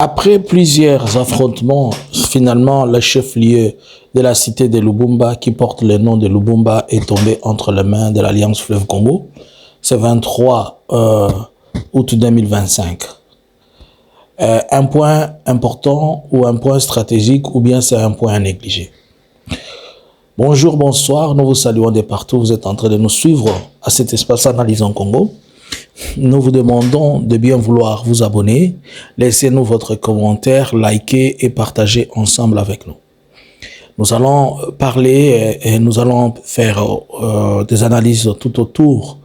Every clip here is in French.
Après plusieurs affrontements, finalement, le chef-lieu de la cité de Lubumba, qui porte le nom de Lubumba, est tombé entre les mains de l'Alliance Fleuve Congo. C'est 23 août 2025. Un point important ou un point stratégique ou bien c'est un point à négliger. Bonjour, bonsoir, nous vous saluons de partout. Vous êtes en train de nous suivre à cet espace Analyse en Congo. Nous vous demandons de bien vouloir vous abonner, laissez-nous votre commentaire, likez et partagez ensemble avec nous. Nous allons parler et nous allons faire des analyses tout autour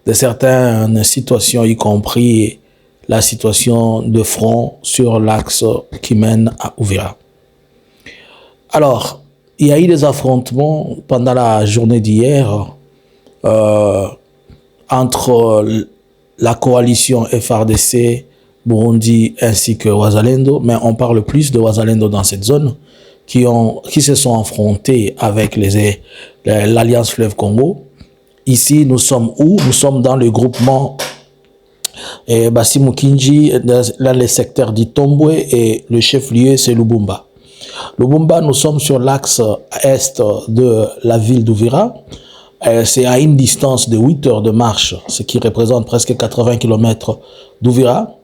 de certaines situations, y compris la situation de front sur l'axe qui mène à Uvira. Alors, il y a eu des affrontements pendant la journée d'hier entre la coalition FARDC, Burundi ainsi que Wazalendo, mais on parle plus de Wazalendo dans cette zone, qui se sont affrontés avec l'Alliance Fleuve Congo. Ici, nous sommes où? Nous sommes dans le groupement Basimukinji, dans le secteur d'Itombwe, et le chef-lieu, c'est Lubumba. Lubumba, nous sommes sur l'axe est de la ville d'Uvira. C'est à une distance de 8 heures de marche, ce qui représente presque 80 km d'Uvira.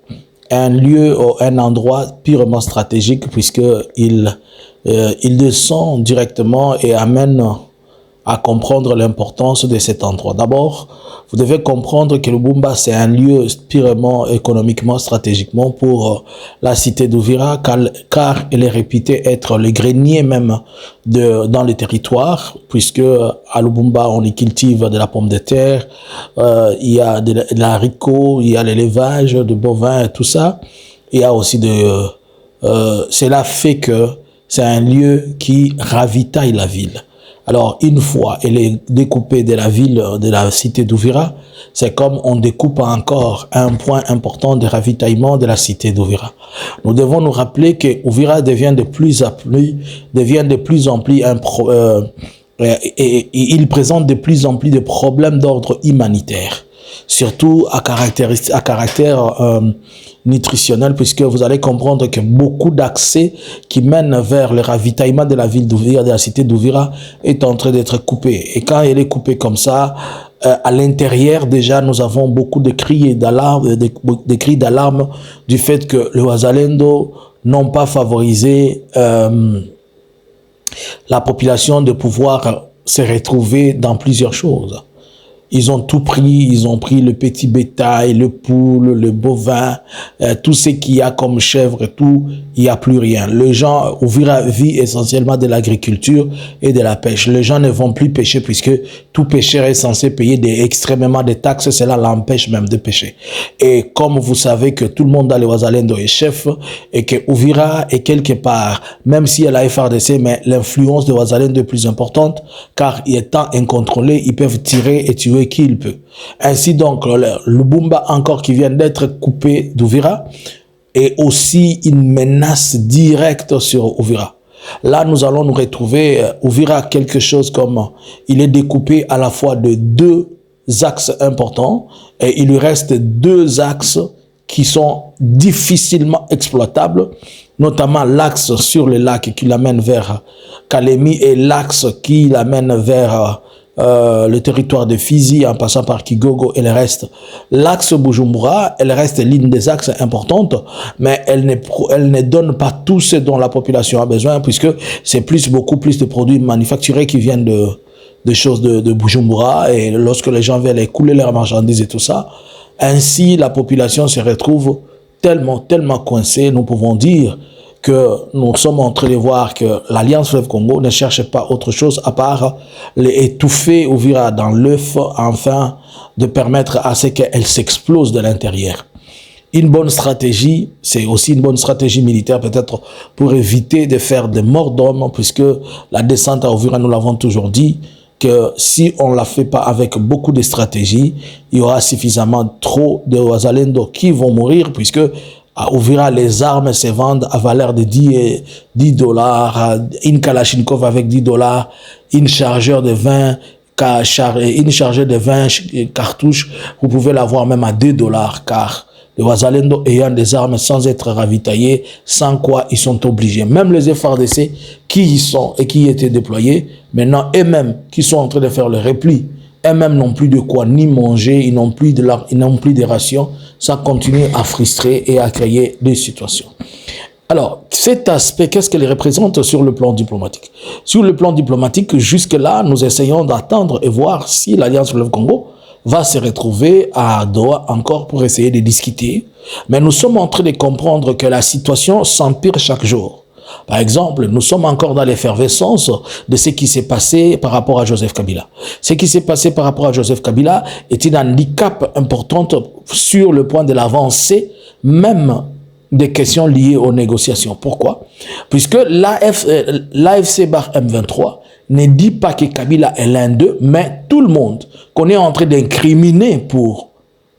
Un lieu, un endroit purement stratégique puisqu'il descend directement et amène à comprendre l'importance de cet endroit. D'abord, vous devez comprendre que Lubumba, c'est un lieu purement économiquement, stratégiquement pour la cité d'Uvira, car elle est réputée être le grenier même dans le territoire, puisque à Lubumba, on y cultive de la pomme de terre, il y a de l'haricot, il y a l'élevage de bovins et tout ça. Il y a aussi cela fait que c'est un lieu qui ravitaille la ville. Alors, une fois elle est découpée de la ville, de la cité d'Uvira, c'est comme on découpe encore un point important de ravitaillement de la cité d'Uvira. Nous devons nous rappeler que Uvira devient de plus en plus et il présente de plus en plus de problèmes d'ordre humanitaire, surtout à caractère nutritionnel, puisque vous allez comprendre que beaucoup d'accès qui mènent vers le ravitaillement de la ville d'Uvira, de la cité d'Uvira, est en train d'être coupé. Et quand elle est coupée comme ça, à l'intérieur, déjà, nous avons beaucoup de cris d'alarme, du fait que le Wazalendo n'ont pas favorisé la population de pouvoir se retrouver dans plusieurs choses. Ils ont tout pris, ils ont pris le petit bétail, le poule, le bovin, tout ce qu'il y a comme chèvre et tout, il n'y a plus rien. Les gens, Uvira vit essentiellement de l'agriculture et de la pêche. Les gens ne vont plus pêcher puisque tout pêcheur est censé payer extrêmement de taxes, cela l'empêche même de pêcher. Et comme vous savez que tout le monde dans les Wazalendo est chef et que Uvira est quelque part, même si elle a FARDC, mais l'influence de Wazalendo est plus importante car étant incontrôlé, ils peuvent tirer et tuer qui il peut. Ainsi donc, le Lubumba encore qui vient d'être coupé d'Uvira est aussi une menace directe sur Uvira. Là, nous allons nous retrouver Uvira quelque chose comme il est découpé à la fois de deux axes importants et il lui reste deux axes qui sont difficilement exploitables, notamment l'axe sur le lac qui l'amène vers Kalemi et l'axe qui l'amène vers le territoire de Fizi en passant par Kigogo et le reste. L'axe Bujumbura, elle reste l'une des axes importantes, mais elle ne donne pas tout ce dont la population a besoin puisque c'est beaucoup plus de produits manufacturés qui viennent de choses de Bujumbura et lorsque les gens veulent écouler leurs marchandises et tout ça, ainsi la population se retrouve tellement coincée, nous pouvons dire que nous sommes en train de voir que l'Alliance Fleuve Congo ne cherche pas autre chose à part l'étouffer Uvira dans l'œuf, afin de permettre à ce qu'elle s'explose de l'intérieur. Une bonne stratégie, c'est aussi une bonne stratégie militaire peut-être pour éviter de faire des morts d'hommes, puisque la descente à Uvira, nous l'avons toujours dit, que si on ne la fait pas avec beaucoup de stratégie, il y aura suffisamment trop de Wazalendo qui vont mourir, puisque à Uvira, les armes se vendent à valeur de 10 $, une Kalachnikov avec 10 $, une chargeur de 20 cartouches, vous pouvez l'avoir même à 2 $, car les Wazalendo ayant des armes sans être ravitaillés, sans quoi ils sont obligés. Même les FARDC qui y sont et qui y étaient déployés, maintenant eux-mêmes qui sont en train de faire le repli, eux-mêmes n'ont plus de quoi ni manger, ils n'ont plus de rations, ça continue à frustrer et à créer des situations. Alors, cet aspect, qu'est-ce qu'il représente sur le plan diplomatique? Sur le plan diplomatique, jusque-là, nous essayons d'attendre et voir si l'Alliance Fleuve Congo va se retrouver à Doha encore pour essayer de discuter. Mais nous sommes en train de comprendre que la situation s'empire chaque jour. Par exemple, nous sommes encore dans l'effervescence de ce qui s'est passé par rapport à Joseph Kabila. Ce qui s'est passé par rapport à Joseph Kabila est un handicap important sur le point de l'avancée, même des questions liées aux négociations. Pourquoi? Puisque l'AFC bar M23 ne dit pas que Kabila est l'un d'eux, mais tout le monde qu'on est en train d'incriminer pour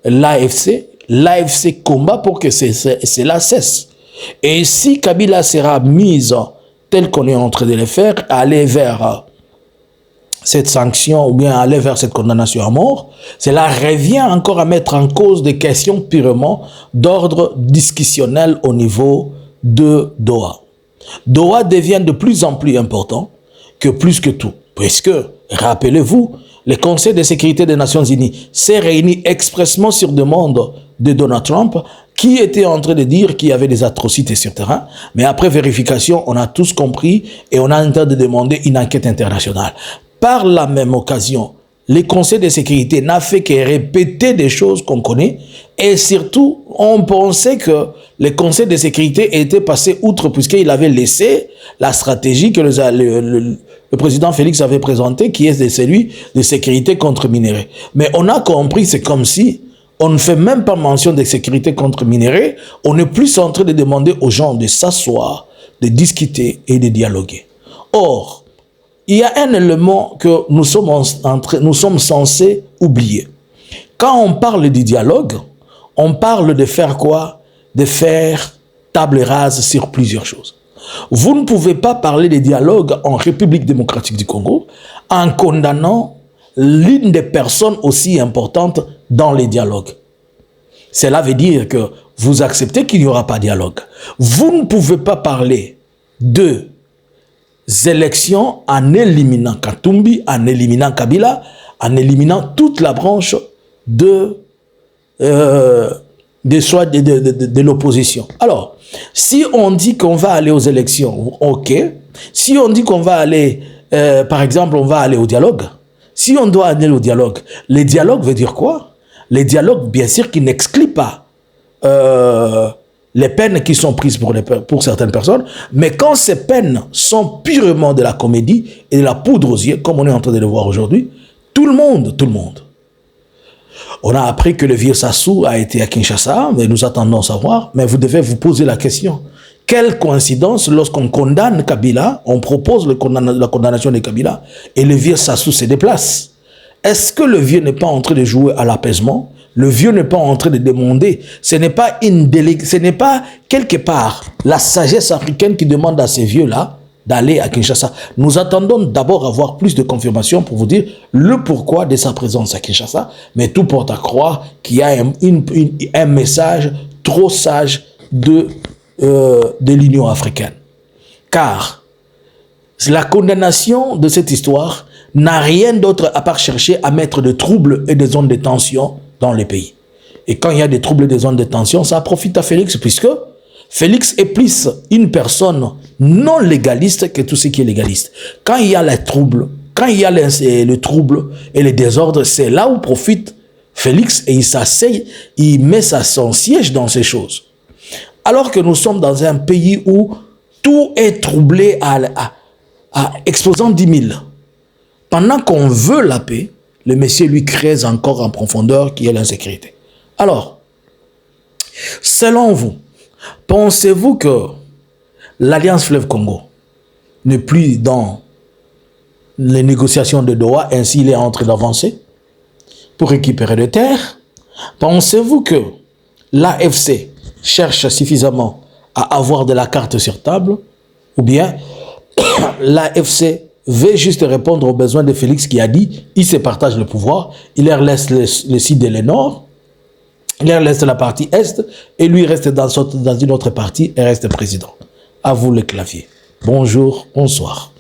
l'AFC combat pour que cela cesse. Et si Kabila sera mise tel qu'on est en train de le faire, aller vers cette sanction ou bien aller vers cette condamnation à mort, cela revient encore à mettre en cause des questions purement d'ordre discutionnel au niveau de Doha. Doha devient de plus en plus important que plus que tout, puisque, rappelez-vous, le Conseil de sécurité des Nations Unies s'est réuni expressément sur demande de Donald Trump, qui était en train de dire qu'il y avait des atrocités sur terrain, mais après vérification, on a tous compris et on a en train de demander une enquête internationale. Par la même occasion, le Conseil de sécurité n'a fait que répéter des choses qu'on connaît et surtout, on pensait que le Conseil de sécurité était passé outre puisqu'il avait laissé la stratégie que le président Félix avait présentée qui est celui de sécurité contre minéraux. Mais on a compris, c'est comme si on ne fait même pas mention de sécurité contre minéraux, on est plus en train de demander aux gens de s'asseoir, de discuter et de dialoguer. Or, il y a un élément que nous sommes censés oublier. Quand on parle du dialogue, on parle de faire quoi? De faire table rase sur plusieurs choses. Vous ne pouvez pas parler de dialogue en République démocratique du Congo en condamnant l'une des personnes aussi importantes dans les dialogues. Cela veut dire que vous acceptez qu'il n'y aura pas de dialogue. Vous ne pouvez pas parler de élections en éliminant Katumbi, en éliminant Kabila, en éliminant toute la branche de l'opposition. Alors, si on dit qu'on va aller aux élections, ok. Si on dit qu'on va aller, par exemple, on va aller au dialogue, si on doit aller au dialogue, le dialogue veut dire quoi? Le dialogue, bien sûr, qui n'exclut pas les peines qui sont prises pour certaines personnes, mais quand ces peines sont purement de la comédie et de la poudre aux yeux, comme on est en train de le voir aujourd'hui, tout le monde. On a appris que le vieux Sassou a été à Kinshasa, mais nous attendons de savoir, mais vous devez vous poser la question. Quelle coïncidence lorsqu'on condamne Kabila, on propose la condamnation de Kabila, et le vieux Sassou se déplace. Est-ce que le vieux n'est pas en train de jouer à l'apaisement? Le vieux n'est pas en train de demander. Ce n'est pas quelque part la sagesse africaine qui demande à ces vieux-là d'aller à Kinshasa. Nous attendons d'abord avoir plus de confirmations pour vous dire le pourquoi de sa présence à Kinshasa, mais tout porte à croire qu'il y a un message trop sage de l'Union africaine. Car la condamnation de cette histoire n'a rien d'autre à part chercher à mettre des troubles et des zones de tension dans les pays. Et quand il y a des troubles et des zones de tension, ça profite à Félix, puisque Félix est plus une personne non légaliste que tout ce qui est légaliste. Quand il y a les troubles, quand il y a le trouble et le désordre, c'est là où profite Félix et il s'asseye, il met son siège dans ces choses. Alors que nous sommes dans un pays où tout est troublé à exposant 10 000. Pendant qu'on veut la paix, le monsieur lui crée encore en profondeur qui est l'insécurité. Alors, selon vous, pensez-vous que l'Alliance Fleuve Congo n'est plus dans les négociations de Doha, ainsi il est en train d'avancer pour récupérer des terres? Pensez-vous que l'AFC cherche suffisamment à avoir de la carte sur table? Ou bien l'AFC veut juste répondre aux besoins de Félix qui a dit il se partage le pouvoir, il leur laisse le site de l'Énord Il laisse la partie Est et lui reste dans une autre partie et reste président. À vous le clavier. Bonjour, bonsoir.